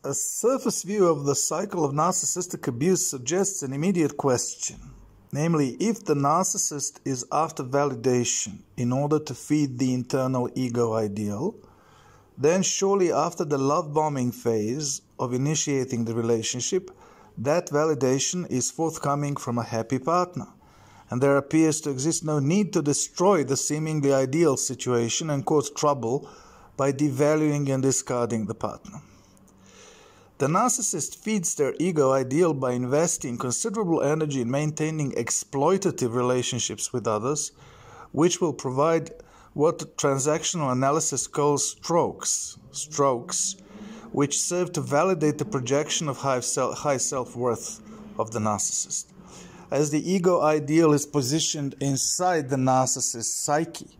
A surface view of the cycle of narcissistic abuse suggests an immediate question, namely, if the narcissist is after validation in order to feed the internal ego ideal, then surely after the love bombing phase of initiating the relationship, that validation is forthcoming from a happy partner, and there appears to exist no need to destroy the seemingly ideal situation and cause trouble by devaluing and discarding the partner. The narcissist feeds their ego ideal by investing considerable energy in maintaining exploitative relationships with others, which will provide what transactional analysis calls strokes, which serve to validate the projection of high self-worth of the narcissist. As the ego ideal is positioned inside the narcissist's psyche,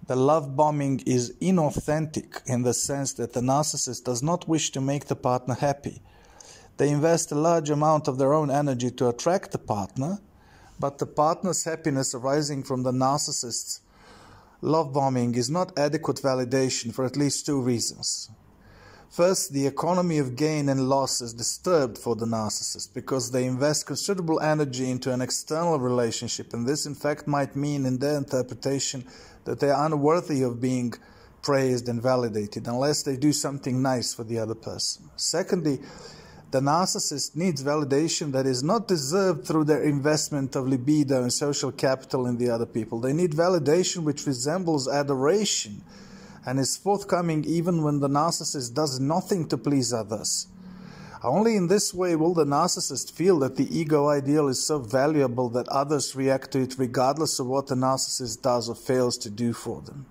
the love bombing is inauthentic in the sense that the narcissist does not wish to make the partner happy. They invest a large amount of their own energy to attract the partner, but the partner's happiness arising from the narcissist's love bombing is not adequate validation for at least two reasons. First, the economy of gain and loss is disturbed for the narcissist because they invest considerable energy into an external relationship, and this in fact might mean in their interpretation that they are unworthy of being praised and validated unless they do something nice for the other person. Secondly, the narcissist needs validation that is not deserved through their investment of libido and social capital in the other people. They need validation which resembles adoration and is forthcoming even when the narcissist does nothing to please others. Only in this way will the narcissist feel that the ego ideal is so valuable that others react to it regardless of what the narcissist does or fails to do for them.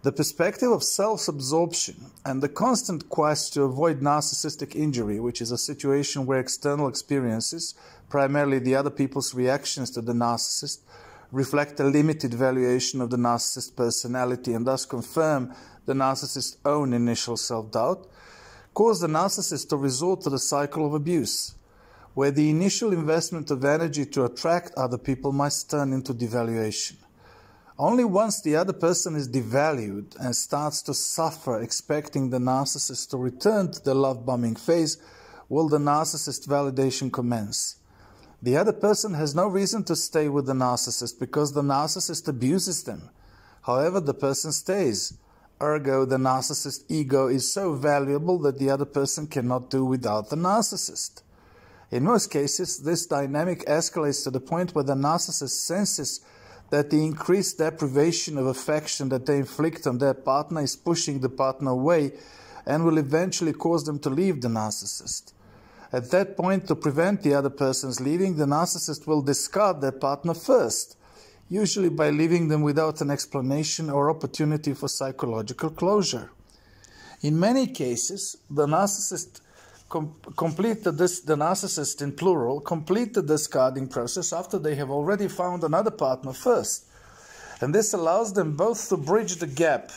The perspective of self-absorption and the constant quest to avoid narcissistic injury, which is a situation where external experiences, primarily the other people's reactions to the narcissist, reflect a limited valuation of the narcissist's personality and thus confirm the narcissist's own initial self-doubt, cause the narcissist to resort to the cycle of abuse, where the initial investment of energy to attract other people must turn into devaluation. Only once the other person is devalued and starts to suffer expecting the narcissist to return to the love-bombing phase will the narcissist validation commence. The other person has no reason to stay with the narcissist because the narcissist abuses them. However, the person stays. Ergo, the narcissist ego is so valuable that the other person cannot do without the narcissist. In most cases, this dynamic escalates to the point where the narcissist senses that the increased deprivation of affection that they inflict on their partner is pushing the partner away and will eventually cause them to leave the narcissist. At that point, to prevent the other person's leaving, the narcissist will discard their partner first, usually by leaving them without an explanation or opportunity for psychological closure. In many cases, the narcissist in plural, complete the discarding process after they have already found another partner first. And this allows them both to bridge the gap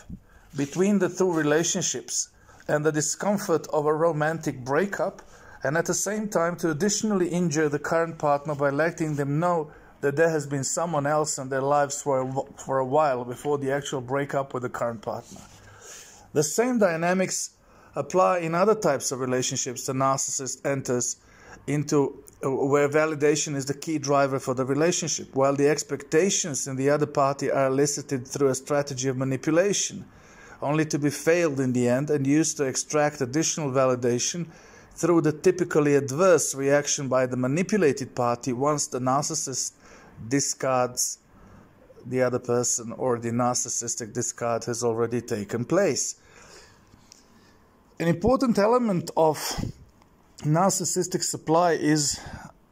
between the two relationships and the discomfort of a romantic breakup, and at the same time to additionally injure the current partner by letting them know that there has been someone else in their lives for a while before the actual breakup with the current partner. The same dynamics apply in other types of relationships the narcissist enters into, where validation is the key driver for the relationship, while the expectations in the other party are elicited through a strategy of manipulation, only to be failed in the end and used to extract additional validation through the typically adverse reaction by the manipulated party once the narcissist discards the other person or the narcissistic discard has already taken place. An important element of narcissistic supply is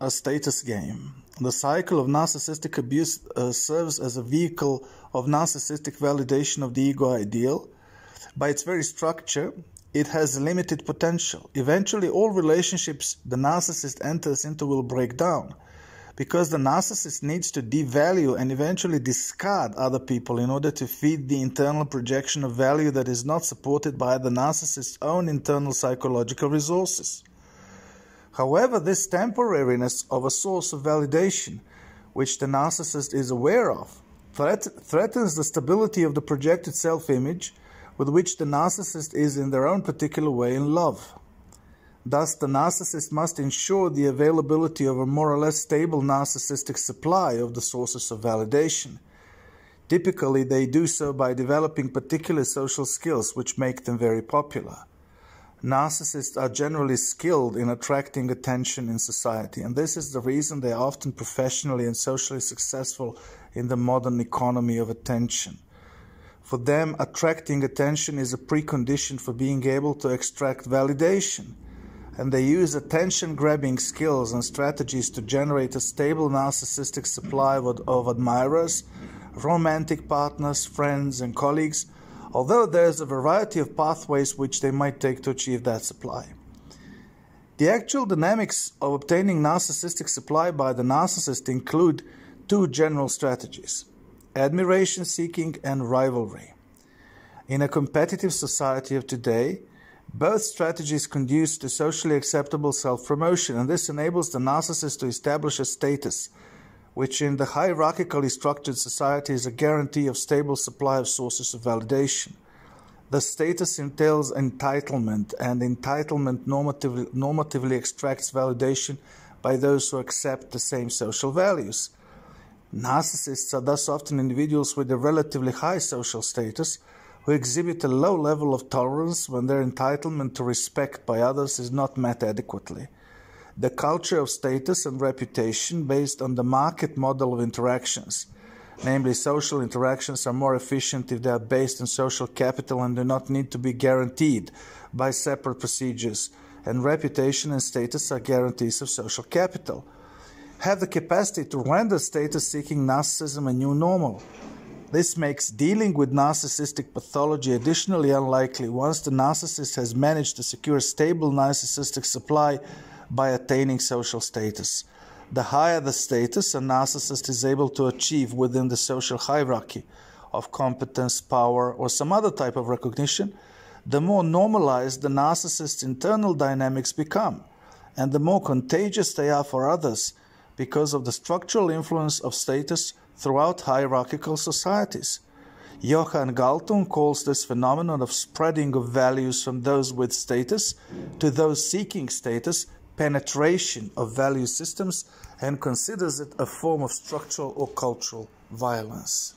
a status game. The cycle of narcissistic abuse serves as a vehicle of narcissistic validation of the ego ideal. By its very structure, it has limited potential. Eventually, all relationships the narcissist enters into will break down, because the narcissist needs to devalue and eventually discard other people in order to feed the internal projection of value that is not supported by the narcissist's own internal psychological resources. However, this temporariness of a source of validation, which the narcissist is aware of, threatens the stability of the projected self-image with which the narcissist is in their own particular way in love. Thus, the narcissist must ensure the availability of a more or less stable narcissistic supply of the sources of validation. Typically, they do so by developing particular social skills which make them very popular. Narcissists are generally skilled in attracting attention in society, and this is the reason they are often professionally and socially successful in the modern economy of attention. For them, attracting attention is a precondition for being able to extract validation, and they use attention-grabbing skills and strategies to generate a stable narcissistic supply of admirers, romantic partners, friends, and colleagues, although there is a variety of pathways which they might take to achieve that supply. The actual dynamics of obtaining narcissistic supply by the narcissist include two general strategies: admiration-seeking and rivalry. In a competitive society of today, both strategies conduce to socially acceptable self-promotion, and this enables the narcissist to establish a status which in the hierarchically structured society is a guarantee of stable supply of sources of validation. The status entails entitlement, and entitlement normatively extracts validation by those who accept the same social values. Narcissists are thus often individuals with a relatively high social status who exhibit a low level of tolerance when their entitlement to respect by others is not met adequately. The culture of status and reputation based on the market model of interactions, namely social interactions, are more efficient if they are based on social capital and do not need to be guaranteed by separate procedures, and reputation and status are guarantees of social capital, have the capacity to render status-seeking narcissism a new normal. This makes dealing with narcissistic pathology additionally unlikely once the narcissist has managed to secure a stable narcissistic supply by attaining social status. The higher the status a narcissist is able to achieve within the social hierarchy of competence, power, or some other type of recognition, the more normalized the narcissist's internal dynamics become, and the more contagious they are for others because of the structural influence of status throughout hierarchical societies. Johann Galtung calls this phenomenon of spreading of values from those with status to those seeking status penetration of value systems, and considers it a form of structural or cultural violence.